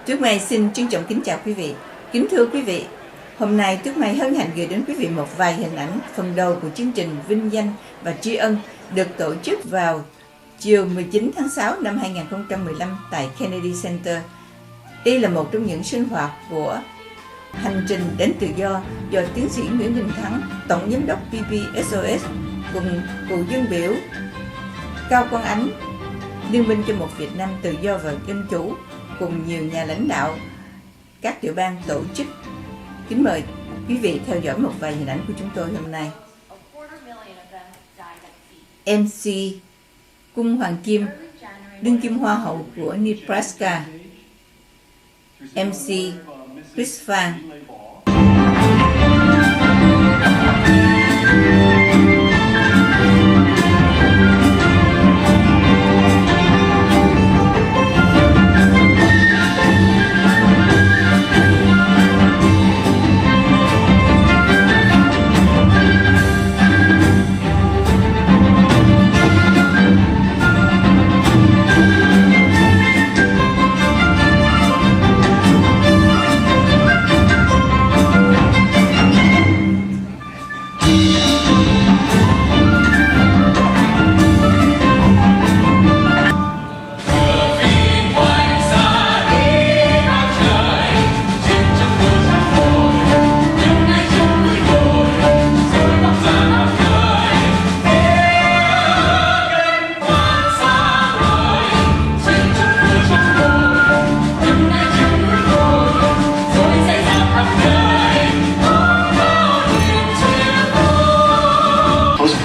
Tuyết Mai xin trân trọng kính chào quý vị. Kính thưa quý vị, hôm nay Tuyết Mai hân hạnh gửi đến quý vị một vài hình ảnh phần đầu của chương trình Vinh, Danh và Tri Ân được tổ chức vào chiều 19 tháng 6 năm 2015 tại Kennedy Center. Đây là một trong những sinh hoạt của Hành trình đến tự do do tiến sĩ Nguyễn Đình Thắng, Tổng Giám đốc PPSOS cùng cựu dân biểu Cao Quang Ánh, Liên minh cho một Việt Nam tự do và dân chủ cùng nhiều nhà lãnh đạo các tiểu bang tổ chức. Kính mời quý vị theo dõi một vài hình ảnh của chúng tôi hôm nay. MC Cung Hoàng Kim, đương kim hoa hậu của Nebraska. MC Chris Phan.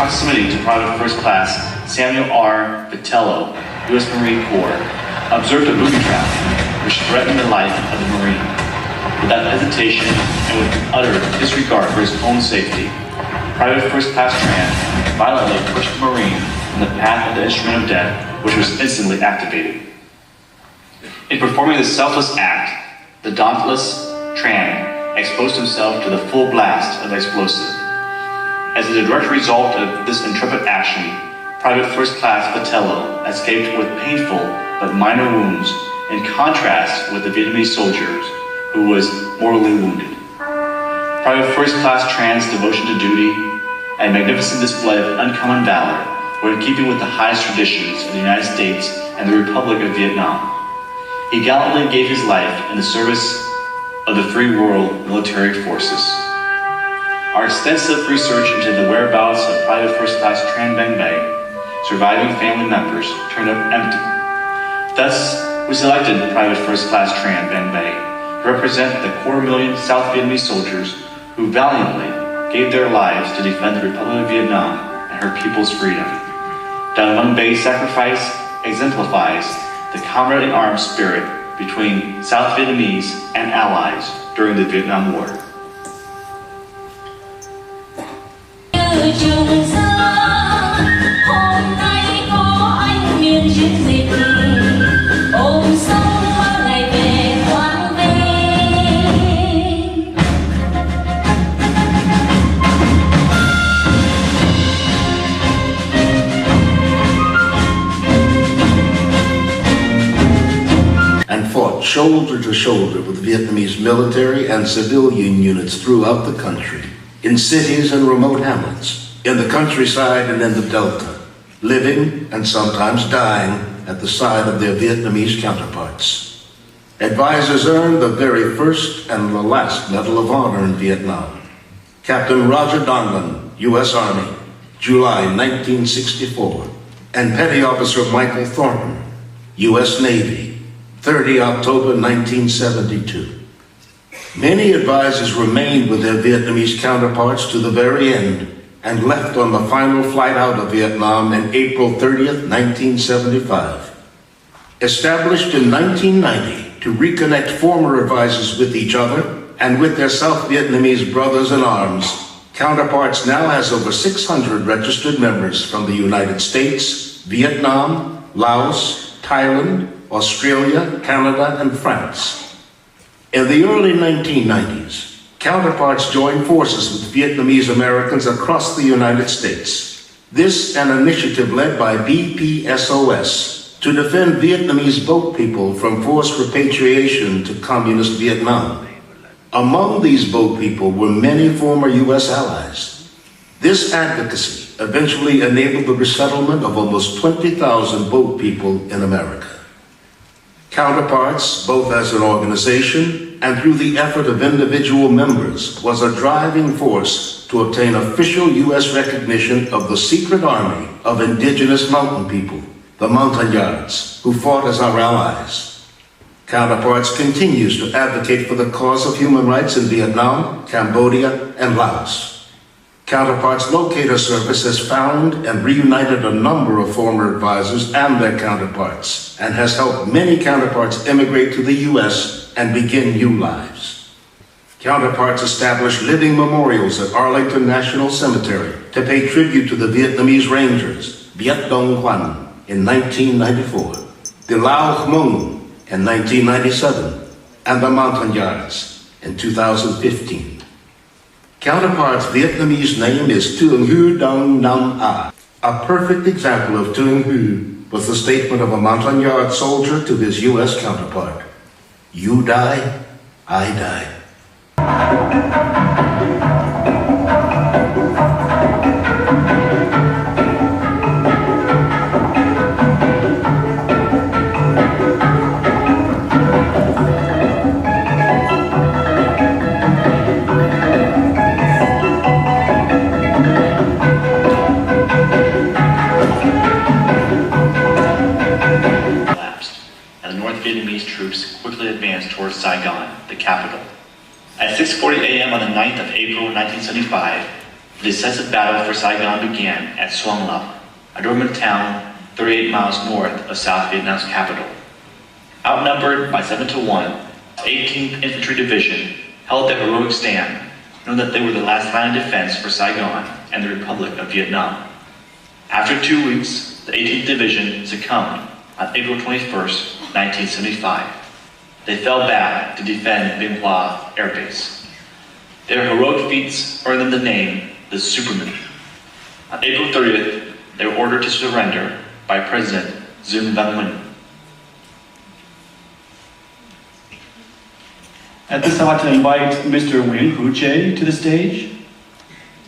Proximity to Private First Class Samuel R. Vitello, U.S. Marine Corps, observed a booby trap which threatened the life of the Marine. Without hesitation and with utter disregard for his own safety, Private First Class Tran violently pushed the Marine in the path of the instrument of death, which was instantly activated. In performing this selfless act, the dauntless Tran exposed himself to the full blast of the explosive. As a direct result of this intrepid action, Private First Class Vitello escaped with painful but minor wounds, in contrast with the Vietnamese soldier who was mortally wounded. Private First Class Tran's devotion to duty and magnificent display of uncommon valor were in keeping with the highest traditions of the United States and the Republic of Vietnam. He gallantly gave his life in the service of the free world military forces. Our extensive research into the whereabouts of Private First Class Tran Bang Bay, surviving family members, turned up empty. Thus, we selected Private First Class Tran Bang Bay to represent the 250,000 South Vietnamese soldiers who valiantly gave their lives to defend the Republic of Vietnam and her people's freedom. Dang Vang Bay's sacrifice exemplifies the comrade-in-arms spirit between South Vietnamese and allies during the Vietnam War. Trường xa hôm nay có anh miền chiến dịch ôm sông bao ngày về Quang Vinh. And fought shoulder to shoulder with Vietnamese military and civilian units throughout the country, in cities and remote hamlets, in the countryside and in the Delta, living and sometimes dying at the side of their Vietnamese counterparts. Advisors earned the very first and the last Medal of Honor in Vietnam. Captain Roger Donlin, U.S. Army, July 1964, and Petty Officer Michael Thornton, U.S. Navy, 30 October 1972. Many advisors remained with their Vietnamese counterparts to the very end and left on the final flight out of Vietnam on April 30th, 1975. Established in 1990 to reconnect former advisors with each other and with their South Vietnamese brothers in arms, Counterparts now has over 600 registered members from the United States, Vietnam, Laos, Thailand, Australia, Canada, and France. In the early 1990s, Counterparts joined forces with Vietnamese Americans across the United States. This an initiative led by BPSOS, to defend Vietnamese boat people from forced repatriation to communist Vietnam. Among these boat people were many former U.S. allies. This advocacy eventually enabled the resettlement of almost 20,000 boat people in America. Counterparts, both as an organization and through the effort of individual members, was a driving force to obtain official U.S. recognition of the secret army of indigenous mountain people, the Montagnards, who fought as our allies. Counterparts continues to advocate for the cause of human rights in Vietnam, Cambodia, and Laos. Counterparts Locator Service has found and reunited a number of former advisors and their counterparts, and has helped many counterparts immigrate to the U.S. and begin new lives. Counterparts established living memorials at Arlington National Cemetery to pay tribute to the Vietnamese Rangers, Viet Dong Hoan, in 1994, the Lao Hmong in 1997, and the Montagnards in 2015. Counterpart's Vietnamese name is Tuong Hu Dong Nam A. A perfect example of Tuong Hu was the statement of a Montagnard soldier to his U.S. counterpart: "You die, I die." Vietnamese troops quickly advanced towards Saigon, the capital. At 6:40 a.m. on the 9th of April 1975, the decisive battle for Saigon began at Xuang Lap, a dormant town 38 miles north of South Vietnam's capital. Outnumbered by 7-1, the 18th Infantry Division held their heroic stand, knowing that they were the last line of defense for Saigon and the Republic of Vietnam. After 2 weeks, the 18th Division succumbed on April 21st, 1975. They fell back to defend Vinh Hoa Air Base. Their heroic feats earned them the name the Supermen. On April 30th, they were ordered to surrender by President Dinh Van Nguyen. At this time, I'd like to invite Mr. Nguyen Hu Jae to the stage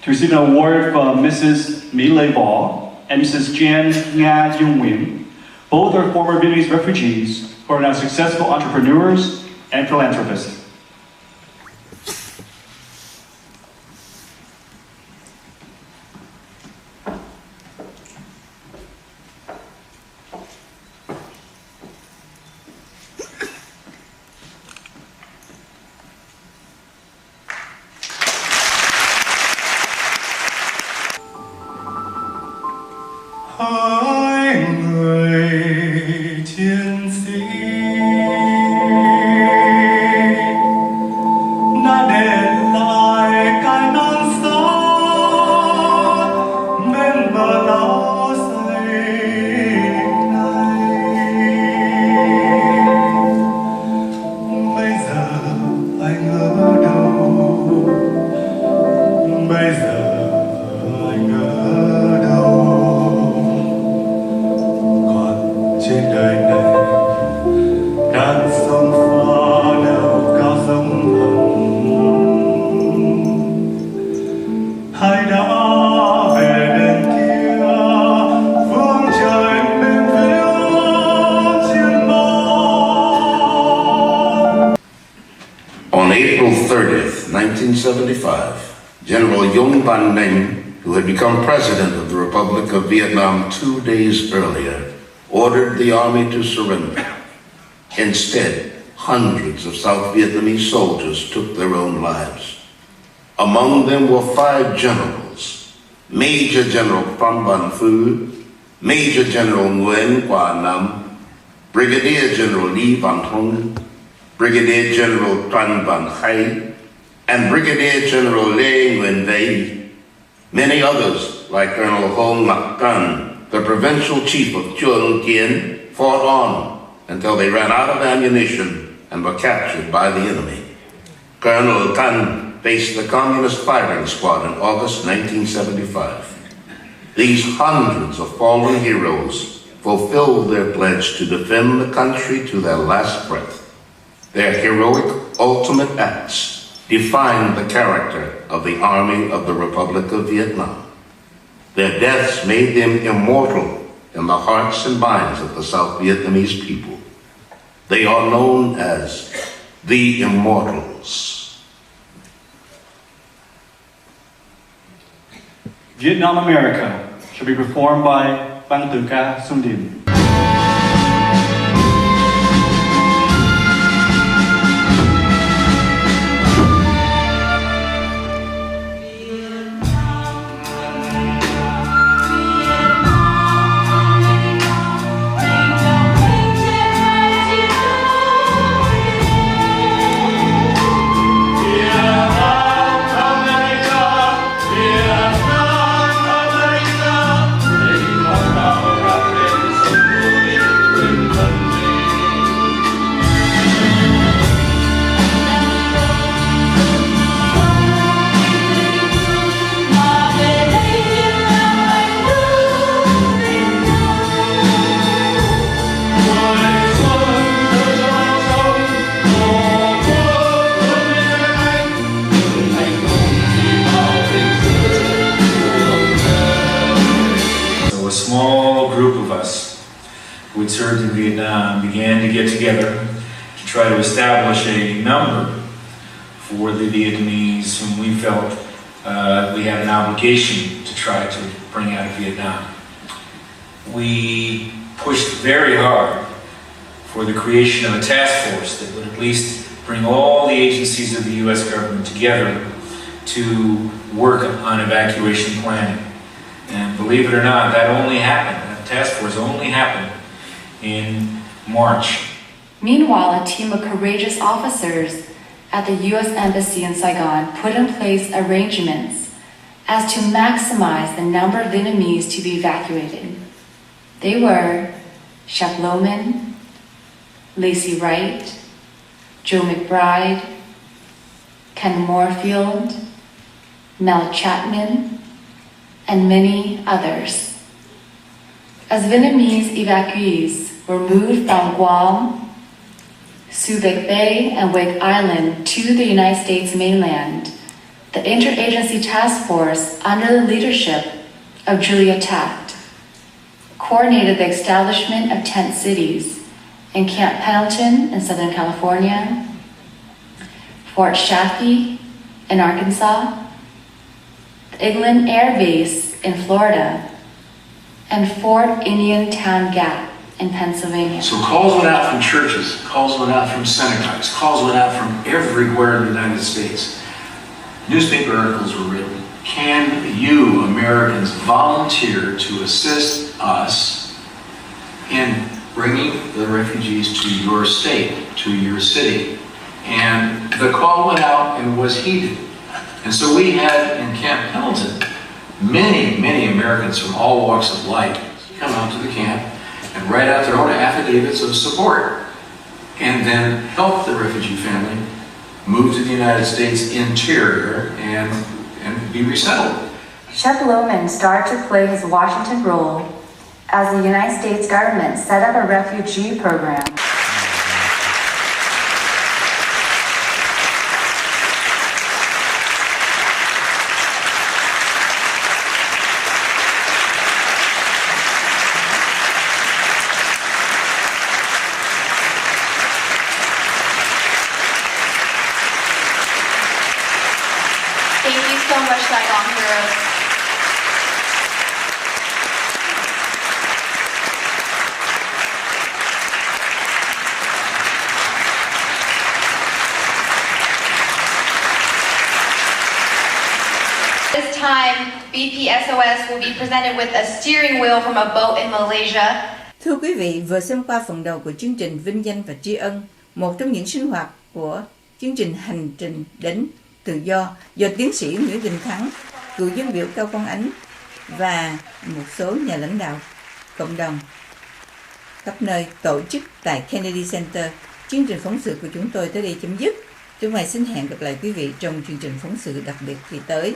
to receive an award from Mrs. My Lê Bó and Mrs. Jan Nga Yung Nguyen. Both are former Vietnamese refugees who are now successful entrepreneurs and philanthropists. On April 30th, 1975, General Nguyen Van Nguyen, who had become president of the Republic of Vietnam 2 days earlier, ordered the army to surrender. Instead, hundreds of South Vietnamese soldiers took their own lives. Among them were 5 generals: Major General Pham Van Phu, Major General Nguyen Qua Nam, Brigadier General Ly Van Hung, Brigadier General Tran Van Khai, and Brigadier General Lê Nguyen Vây. Many others, like Colonel Hong Ngoc Tan, the provincial chief of Chuang Kien, fought on until they ran out of ammunition and were captured by the enemy. Colonel Tan faced the communist firing squad in August 1975. These hundreds of fallen heroes fulfilled their pledge to defend the country to their last breath. Their heroic ultimate acts defined the character of the Army of the Republic of Vietnam. Their deaths made them immortal in the hearts and minds of the South Vietnamese people. They are known as the Immortals. Vietnam America shall be performed by Ban Tử ca Xuân Điền. A small group of us who had served in Vietnam began to get together to try to establish a number for the Vietnamese whom we felt we had an obligation to try to bring out of Vietnam. We pushed very hard for the creation of a task force that would at least bring all the agencies of the U.S. government together to work on evacuation planning. And believe it or not, that only happened, that task force only happened in March. Meanwhile, a team of courageous officers at the U.S. Embassy in Saigon put in place arrangements as to maximize the number of Vietnamese to be evacuated. They were Shep Lohman, Lacey Wright, Joe McBride, Ken Moorfield, Mel Chapman, and many others. As Vietnamese evacuees were moved from Guam, Subic Bay, and Wake Island to the United States mainland, the Interagency Task Force, under the leadership of Julia Taft, coordinated the establishment of tent cities in Camp Pendleton in Southern California, Fort Chaffee in Arkansas, Eglin Air Base in Florida, and Fort Indian Town Gap in Pennsylvania. So calls went out from churches, calls went out from synagogues, calls went out from everywhere in the United States. Newspaper articles were written. Can you, Americans, volunteer to assist us in bringing the refugees to your state, to your city? And the call went out and was heeded. And so we had in Camp Pendleton many Americans from all walks of life come out to the camp and write out their own affidavits of support and then help the refugee family move to the United States interior and be resettled. Shep Lohman started to play his Washington role as the United States government set up a refugee program. Thank you so much, Saigon Heroes. This time, BPSOS will be presented with a steering wheel from a boat in Malaysia. Thưa quý vị, vừa xem qua phần đầu của chương trình Vinh Danh và Tri Ân, một trong những sinh hoạt của chương trình Hành trình đến tự do do tiến sĩ Nguyễn Đình Thắng, cựu dân biểu Cao Quang Ánh và một số nhà lãnh đạo cộng đồng khắp nơi tổ chức tại Kennedy Center. Chương trình phóng sự của chúng tôi tới đây chấm dứt. Chúng tôi xin hẹn gặp lại quý vị trong chương trình phóng sự đặc biệt kỳ tới.